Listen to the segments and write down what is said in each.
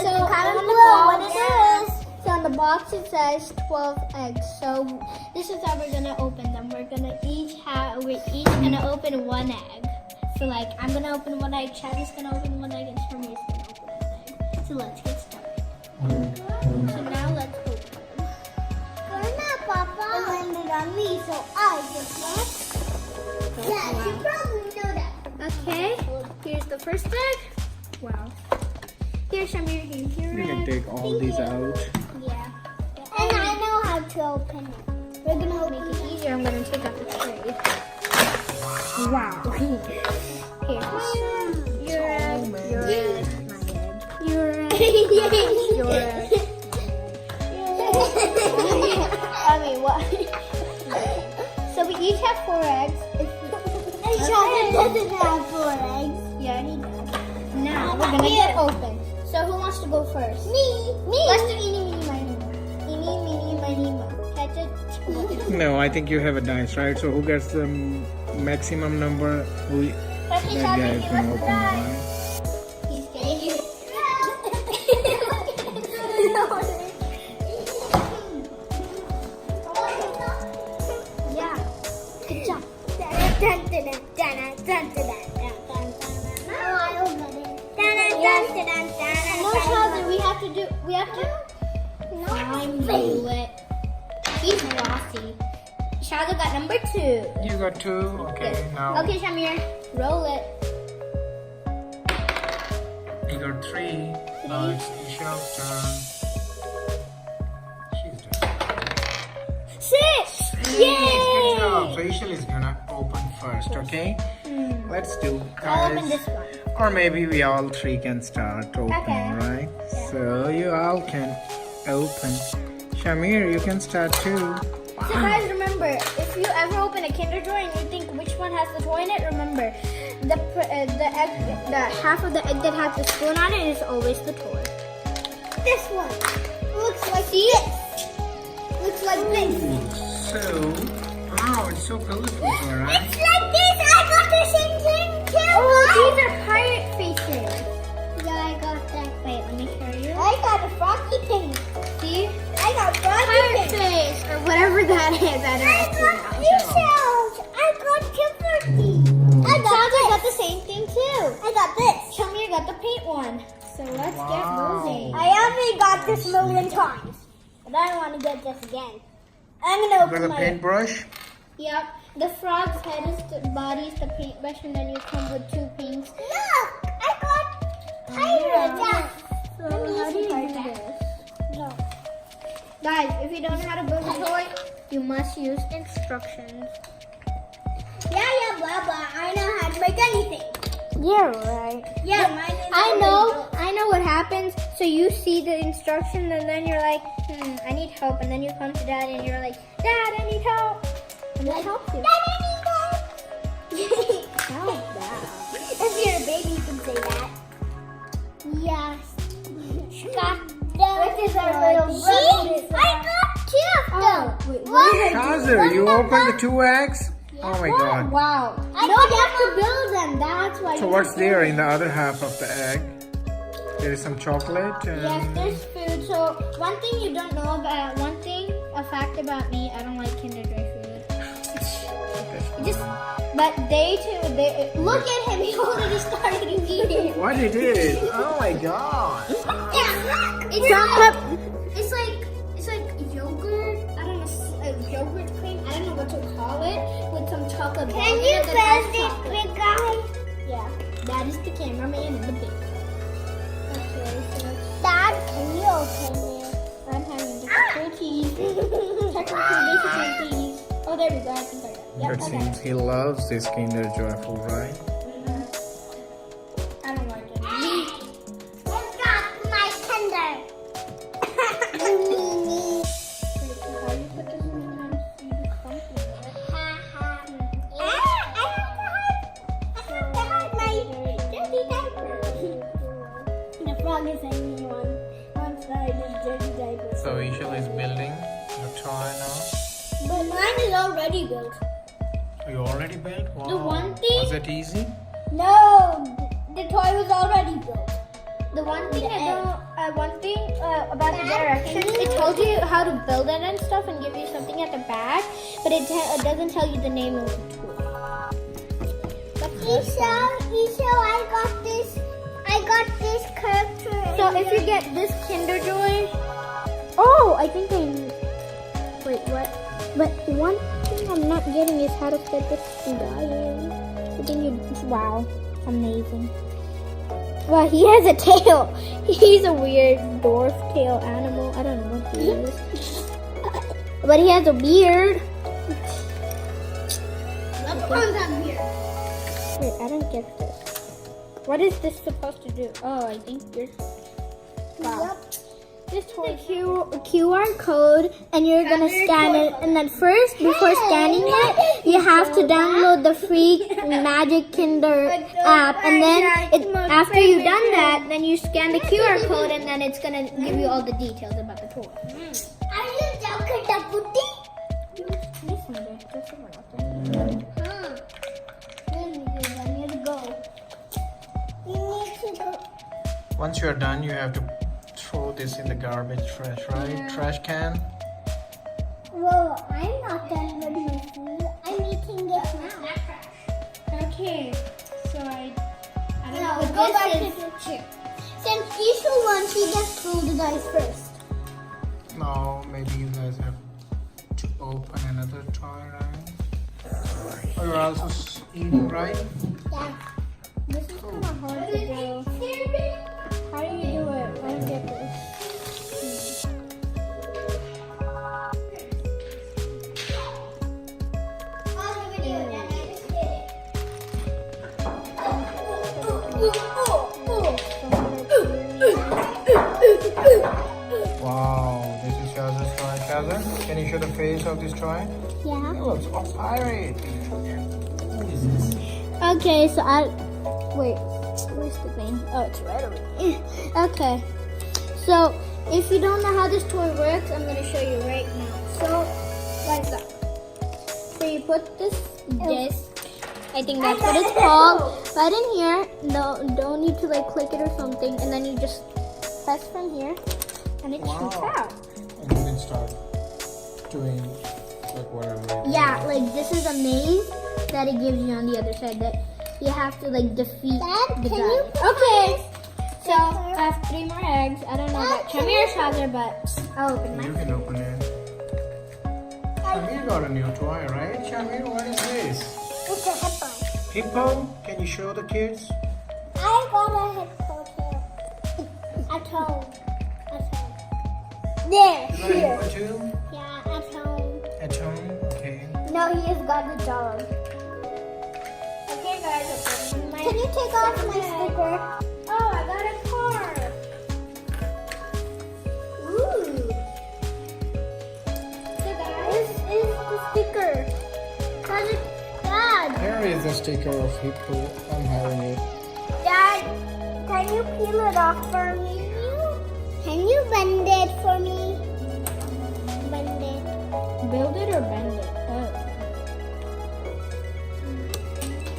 like So, the comment on the below box, what it is. So on the box it says 12 eggs. So this is how we're gonna open them. We're each gonna open one egg. So like I'm gonna open one egg, Chad is gonna open one egg, and SHAhmir is gonna open one egg. So let's get started. So now let's open them. Papa. It landed on me, so I just left. Yeah, you probably know that. Okay, here's the first egg. Wow. Here's SHAhmir, here's your You can egg. take all these out. Yeah. And I know how to open it. We're gonna make it easier. I'm gonna take out the tray. Wow. Here's your egg, your egg, my egg, your egg, your egg. I mean, what? So we each have 4 eggs. SHAhzar doesn't have 4 eggs. Yeah, he does. Now we're gonna get open. So who wants to go first? Me. Let's do eeny, meeny, miny, moe. Eeny, meeny, miny, moe. Catch it. No, I think you have a dice, right? So who gets the maximum number? Who that guy is gonna open the dice. He's getting it. Yeah. Good job. No, SHAhzar, we have to I'm do it. He's bossy. SHAhzar got number 2. You got 2. Okay, Yes. now Okay, SHAhmir, roll it. you got 3. Now it's eSHA's turn. She's done. 6! Good job. So eSHA is gonna open first, okay? Let's do, I'll open guys. this one. Or maybe we all 3 can start opening, Okay. right? So you all can open. SHAhmir, you can start too. So guys, remember, if you ever open a Kinder Joy and you think which one has the toy in it, remember, the half of the egg that has the spoon on it is always the toy. This one looks like See? this. Looks like this. So, wow, it's so colorful, right? It's like this. I got the same thing too. Oh, these are pirate faces. Yeah, I got that. Wait, let me show you. I got a froggy pink. See? I got froggy Pirate pink. face, or whatever that is. I I don't know. got seashells. I got Timothy. I got SHAhzar got this. the same thing too. I got this. SHAhmir got the paint one. So let's get Wow. moving. I already got this a million times, but I don't want to get this again. I'm gonna With open a my. paintbrush? Yep. The frog's head is the body is the paintbrush, and then you come with 2 pinks. Look, I got pirates. So how do you do this? No. Guys, if you don't know how to build a toy, you must use instructions. Yeah, blah blah. I know how to make anything. Yeah, right. Yeah, mine is. I know what happens. So you see the instructions and then you're like, I need help. And then you come to Dad and you're like, Dad, I need help. And that helps you. If you're a baby, you can say that. Yes. Which is our little brother. I got 2 of them. wait, What? SHAhzar, you opened the 2 eggs? Oh my god. Wow. I No, got you have to build them. That's why. So you what's have to- there in the other half of the egg? There is some chocolate Yes, and there's food. So one thing you don't know about, a fact about me, I don't like Kinder Joy food. But they look at him. He already started eating. what it is? Oh my god. It's like yogurt. I don't know, yogurt cream. I don't know what to call it, with some chocolate. Can balls you in it that has pass it, chocolate. big guy? Yeah, that is the cameraman in the big. Okay, so Dad, can you open it? I'm having difficulties. Technical difficulties. Oh, there we go. I think I got it. Yep, It okay. seems he loves this Kinder Joy food, right? I don't like it. I got my tender. Wait, so how do you put this in there so you do something with it? The frog is a new one. One side is dirty diaper. So eSHA is building the toy now. But mine is already built. You already built? Wow. The one thing- Was it easy? No, the toy was already built. The one thing The egg. one thing about the directions, it tells you how to build it and stuff and give you something at the back, but it doesn't tell you the name of the tool. Isha, I got this character. So if you get this Kinder Joy, oh, I think wait, what? But one thing I'm not getting is how to fit this guy in. I think wow, amazing. Wow, he has a tail. He's a weird dwarf tail animal. I don't know what he is. But he has a beard. Leprechauns have beard. Wait, I don't get this. What is this supposed to do? Oh, I think you're... Wow. Yep. This toy QR code, and you're gonna scan it. And then first, before scanning it, you have to download the free Magic Kinder app. And then after you've done that, then you scan the QR code, and then it's gonna give you all the details about the toy. Are you joking, the booty? Listen, there's someone else. Really good. I need to go. You need to go. Once you are done, you have to throw this in the garbage trash, right? Yeah. Trash can. Whoa, I'm not done with my food. I'm eating it now. Okay, so I don't know No, what go this back is. to the chair. Since Isha won, she gets throw the dice first. No, maybe you guys have to open another toy, right? Or you're also eating, right? Yeah. This is kind of hard to do. How do you do it? I don't get this. Wow, this is SHAhzar's toy. SHAhzar, can you show the face of this toy? Yeah. Oh, it's a pirate. What is this? Okay, so wait, where's the thing? Oh, it's right over here. Okay, so if you don't know how this toy works, I'm gonna show you right now. So, like that. So you put this disc. I think that's what it's called. Right in here. No, don't need to like click it or something, and then you just press from here, and it shoots out. And you can start doing like whatever. Yeah, like this is a maze that it gives you on the other side that you have to like defeat Dad, the can guy. you Okay, so I have 3 more eggs. I don't know about SHAhmir or SHAhzar, but I'll open You mine. can open it. SHAhmir got a new toy, right? SHAhmir, what is this? It's a hippo. Hippo? Can you show the kids? I got a hippo too. At home. At home. There. You got a Here. hippo too? Yeah, at home. At home? Okay. No, he has got the dog. Okay, guys, open my. Can you take off my sticker? Oh, I got a car. Ooh. So guys, This is the sticker. How's it, Dad? Here is the sticker of hippo. I'm having it. Dad, can you peel it off for me? Can you bend it for me? Bend it. build it or bend it?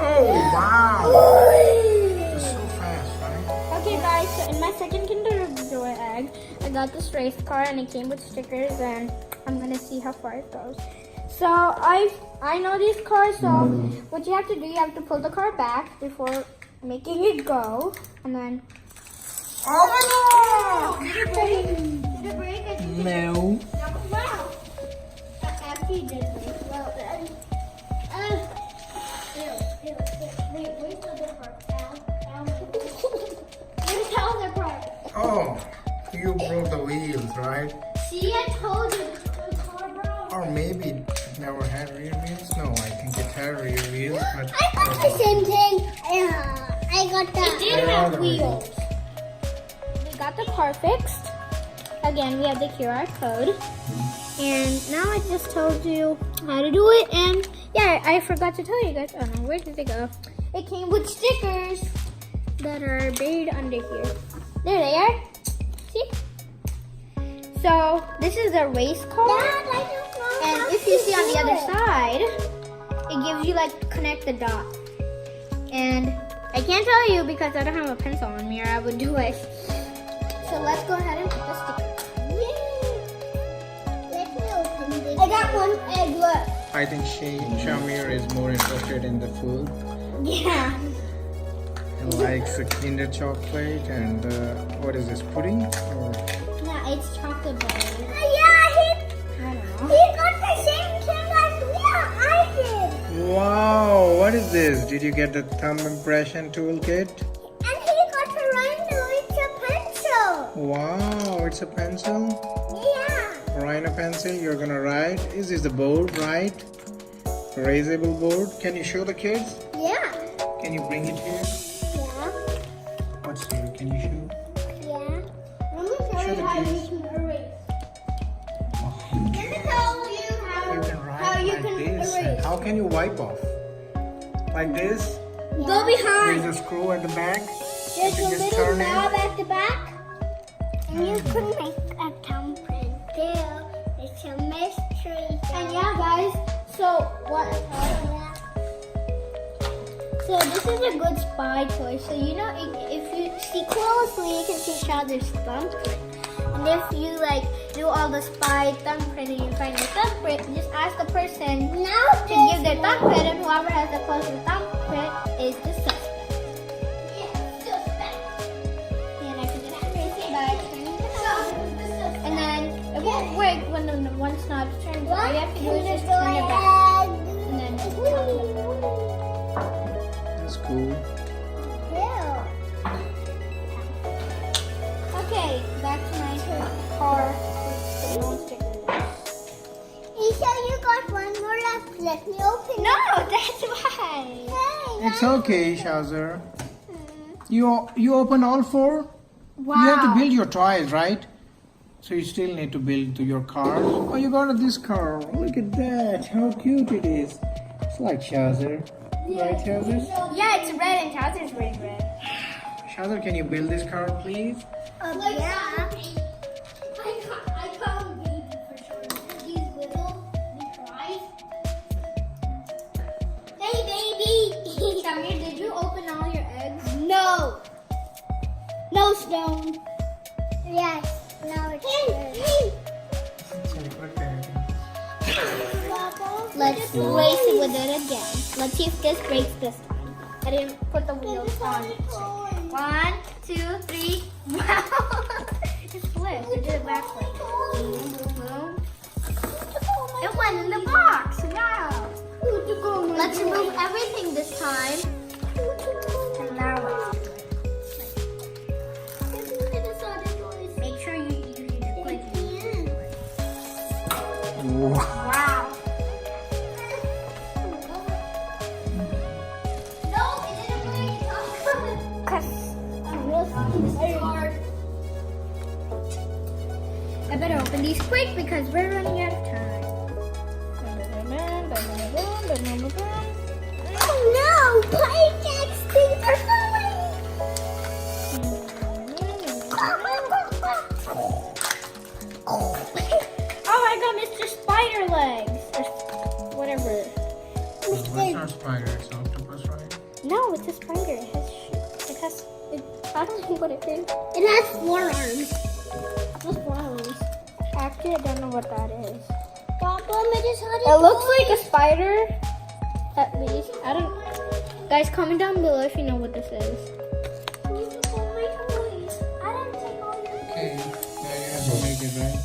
Oh, wow. It's so fast, right? Okay guys, so in my second Kinder Joy egg, I got this race car and it came with stickers and I'm gonna see how far it goes. So I know these cars, so what you have to do, you have to pull the car back before making it go, and then Oh, did it break? Did it break? I think no. wow. After you did break, well then. Wait, where's the other part? Where's the other part? Oh, you broke the wheels, right? See, I told you the car broke. Or maybe it never had rear wheels? No, I think it had rear wheels, but I got the same thing. I got that. It did have wheels. We got the car fixed. Again, we have the QR code. And now I just told you how to do it. And yeah, I forgot to tell you guys. Oh no, where did they go? It came with stickers that are buried under here. There they are. See? So this is a race car. Dad, I don't know And how if you to see on the do other it. side, it gives you like connect the dots. And I can't tell you because I don't have a pencil on me or I would do it. So let's go ahead and put the sticker. Let me open this. I got one egg left. I think SHAhmir is more interested in the food. Yeah. He likes the Kinder chocolate and what is this, pudding? Or Yeah, it's chocolate bar. Yeah, I don't know. he got the same thing as me. I did. wow, what is this? Did you get the thumb impression toolkit? And he got a rhino. It's a pencil. Wow, it's a pencil. Yeah. Rhino pencil, you're gonna write. Is this the board, right? Erasable board. Can you show the kids? Yeah. Can you bring it here? Yeah. What's here? Can you show? Yeah. Let me show Show you the how kids. you can erase. Oh, Let me tell you you can write how you like can this. erase. How can you wipe off? Like this? Go behind. There's a screw at the back. There's You a just little turn it. knob at the back. And you can make a thumbprint too. It's a mystery. And yeah, guys. So what? So this is a good spy toy. So you know, if you see closely, you can see Shazar's thumbprint. And if you like do all the spy thumbprint and you find your thumbprint, just ask the person to give their thumbprint, and whoever has the closest thumbprint is the suspect. And I can just erase it by turning the knob. And then it won't work when the one knob turns. All you have to do is just turn it back. And then That's cool. okay, back to my car. The stickers. Isha, you got one more left. Let me open No, that's why. it. Hey, It's okay, Shazar. You open all four? Wow. You have to build your toys, right? So you still need to build to your cars. Oh, you got this car. Look at that. How cute it is. It's like Shazar. Right, Shazar? Yeah, it's red and Shazar's red. Shazar, can you build this car, please? yeah. I call him baby for sure. He's little, he cries. Hey, baby. Shamir, did you open all your eggs? No. No, Stone. Yes. Now it's Let's race it with it again. Let's see if this breaks this time. I didn't put the wheels on it. 1, 2, 3. Wow! It flipped. It did it backwards. Boom, boom, boom. It went in the box. Wow. Let's remove everything this time. And now let's do it. Make sure you use it quickly. Wow. Wow. No, it didn't break. I better open these quick because we're running out of time. Oh no! Pirates things are Oh, I got Mr. Spider Legs. Or whatever. It's not spider, it's octopus, right? No, it's a spider. I don't know what it is. It has 4 arms. Just 4 arms. Actually, I don't know what that is. Papa, It looks like a spider. At least. I don't. Guys, comment down below if you know what this is. Okay, now you have to make it, right?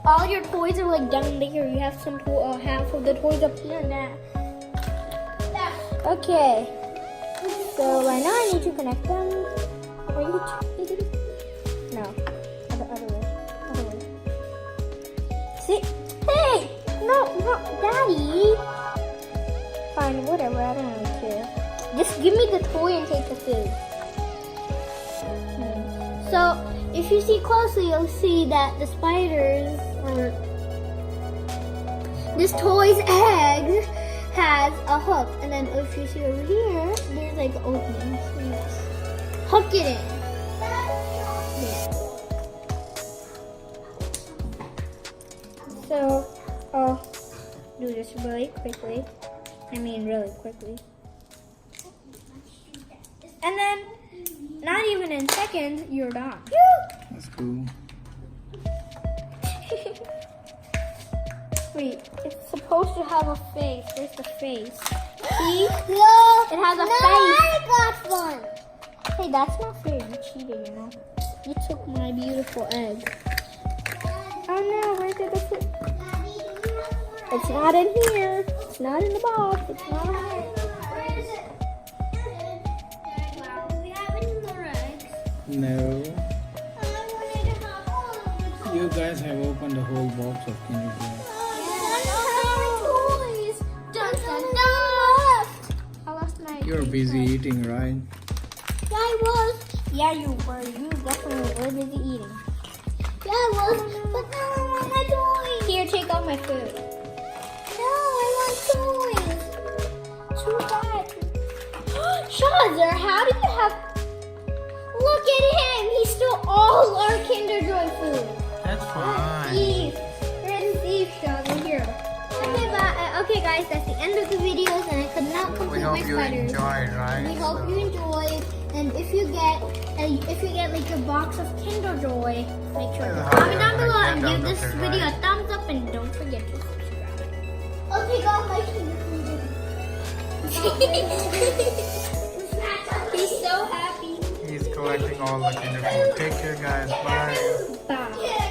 All your toys are like down there. You have some half of the toys up here now. Okay. So right now I need to connect them. No. Other way. See? Hey! No, Daddy. Fine, whatever. I don't really care. Just give me the toy and take the food. So if you see closely, you'll see that the spiders or this toy's egg has a hook, and then if you see over here, there's like an opening. So you just hook it in. Yeah. So I'll do this really quickly. I mean, really quickly. And then, not even in seconds, you're done. That's cool. Wait, it's supposed to have a face. Where's the face? See? No, It has a no, face. I got one. Hey, that's not fair. You cheated, you know. You took my beautiful egg. Oh no, where did it? It's not in here. It's not in the box. It's not in here. Where is it? Do we have any more eggs? No. I wanted to have all of them. You guys have opened a whole box of Kinder Joy. Toys. Dun, dun, dun. I lost my. You're busy eating, right? I was. Yeah, you were. You definitely were busy eating. Yeah, I was. But now I want my toys. Here, take all my food. No, I want toys. Too bad. SHAhzar, how do you have? Look at him. He stole all our Kinder Joy food. That's fine. Thief. You're a thief, SHAhzar. Here. Okay, guys, that's the end of the videos, and I could not complete We hope my you spiders. enjoyed, right? We hope you enjoyed, and if you get like a box of Kinder Joy, make sure to Yeah, comment down below yeah, and down give this there, video right? a thumbs up, and don't forget to subscribe. I'll take off my finger. He's so happy. He's collecting all the Kinder Joy. Take care, guys. Bye. Bye.